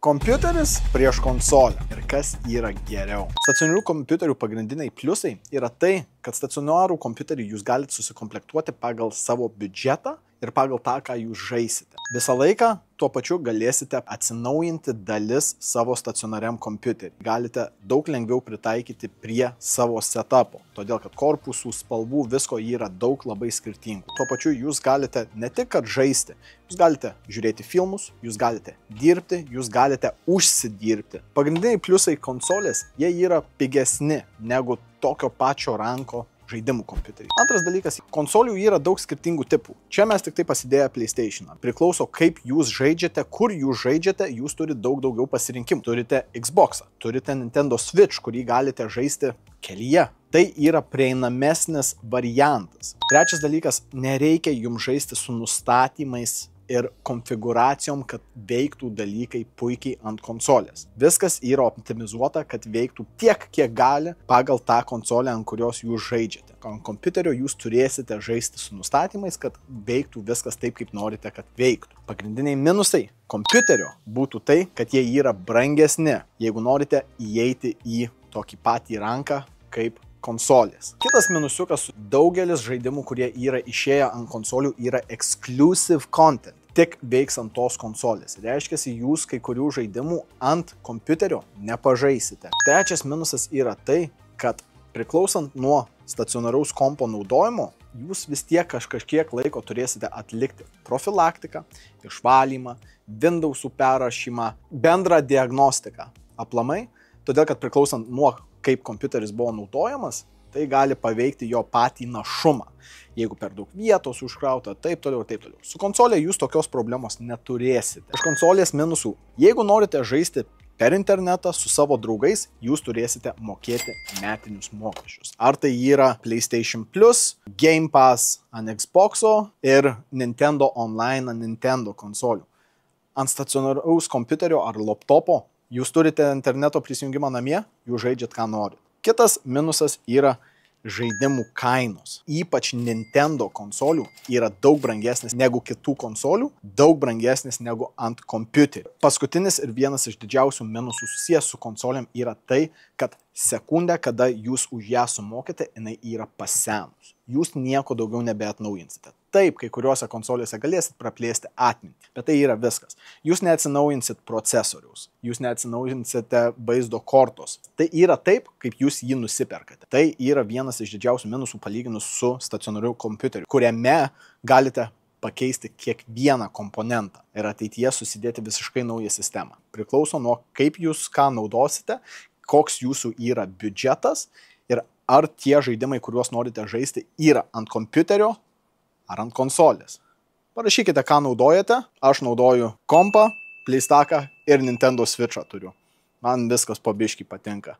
Kompiuteris prieš konsolę. Ir kas yra geriau? Stacionarių kompiuterių pagrindiniai pliusai yra tai, kad stacionarų kompiuterį jūs galite susikomplektuoti pagal savo biudžetą ir pagal tą, ką jūs žaisite. Visą laiką tuo pačiu galėsite atsinaujinti dalis savo stacionariam kompiuteriui. Galite daug lengviau pritaikyti prie savo setupo, todėl kad korpusų, spalvų, visko yra daug labai skirtingų. Tuo pačiu jūs galite ne tik kad žaisti, jūs galite žiūrėti filmus, jūs galite dirbti, jūs galite užsidirbti. Pagrindiniai pliusai konsolės, jie yra pigesni negu tokio pačio ranko žaidimų kompiuteriai. Antras dalykas, konsolių yra daug skirtingų tipų. Čia mes tik tai pasidėję PlayStation'ą. Priklauso, kaip jūs žaidžiate, kur jūs žaidžiate, jūs turite daug daugiau pasirinkimų. Turite Xbox'ą, turite Nintendo Switch, kurį galite žaisti kelyje. Tai yra prieinamesnis variantas. Trečias dalykas, nereikia jums žaisti su nustatymais ir konfiguracijom, kad veiktų dalykai puikiai ant konsolės. Viskas yra optimizuota, kad veiktų tiek, kiek gali pagal tą konsolę, ant kurios jūs žaidžiate. Ant kompiuterio jūs turėsite žaisti su nustatymais, kad veiktų viskas taip, kaip norite, kad veiktų. Pagrindiniai minusai kompiuterio būtų tai, kad jie yra brangesni, jeigu norite įeiti į tokį patį ranką kaip konsolės. Kitas minusiukas, daugelis žaidimų, kurie yra išėję ant konsolių, yra exclusive content. Tik veiks ant tos konsolės. Reiškia, jūs kai kurių žaidimų ant kompiuterio nepažaisite. Trečias minusas yra tai, kad priklausant nuo stacionaraus kompo naudojimo, jūs vis tiek kažkiek laiko turėsite atlikti profilaktiką, išvalymą, Windows'ų perrašymą, bendrą diagnostiką. Aplamai, todėl kad priklausant nuo kaip kompiuteris buvo naudojamas, tai gali paveikti jo patį našumą. Jeigu per daug vietos užkrauta, taip toliau ir taip toliau. Su konsolė jūs tokios problemos neturėsite. Iš konsolės minusų, jeigu norite žaisti per internetą su savo draugais, jūs turėsite mokėti metinius mokesčius. Ar tai yra PlayStation Plus, Game Pass ant Xbox'o ir Nintendo Online ant Nintendo konsolių. Ant stacionaraus kompiuterio ar laptopo jūs turite interneto prisijungimą namie, jūs žaidžiat ką norit. Kitas minusas yra žaidimų kainos. Ypač Nintendo konsolių yra daug brangesnis negu kitų konsolių, daug brangesnis negu ant kompiuterių. Paskutinis ir vienas iš didžiausių minusų susijęs su konsolėm yra tai, kad sekundę, kada jūs už ją sumokite, jinai yra pasenus. Jūs nieko daugiau nebeatnaujinsite. Taip, kai kuriuose konsolėse galėsit praplėsti atmintį, bet tai yra viskas. Jūs neatsinaujinsit procesoriaus, jūs neatsinaujinsite vaizdo kortos. Tai yra taip, kaip jūs jį nusiperkate. Tai yra vienas iš didžiausių minusų palyginus su stacionariu kompiuteriu, kuriame galite pakeisti kiekvieną komponentą ir ateityje susidėti visiškai naują sistemą. Priklauso nuo kaip jūs ką naudosite, koks jūsų yra biudžetas ir ar tie žaidimai, kuriuos norite žaisti, yra ant kompiuterio ar ant konsolės. Parašykite, ką naudojate. Aš naudoju kompą, PlayStation'ą ir Nintendo Switch'ą turiu. Man viskas po biškį patinka.